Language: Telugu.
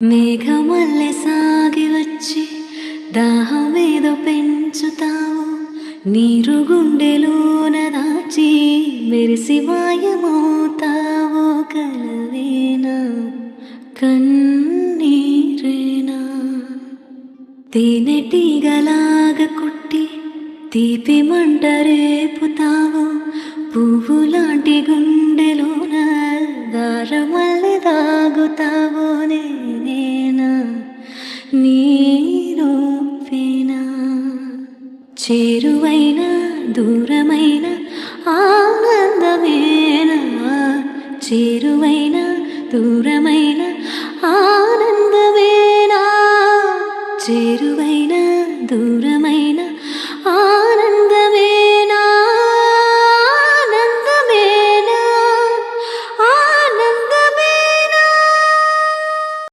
మేఘమల్లె సాగి వచ్చి దాహమేదో పెంచుతావు, నీరు గుండెలోన దాచి మెరిసి మాయమవుతావు. కలవేనా కన్నీరేనా తేనెటీగలాగ కుట్టి తీపి మంట రేపుతావు, పువ్వులాంటి గుండెలోన దారమల్లె దాగుతావు. నేనేనా నీరూపేనా చేరువైన దూరమైన ఆనందమేనా, చేరువైన దూరమైన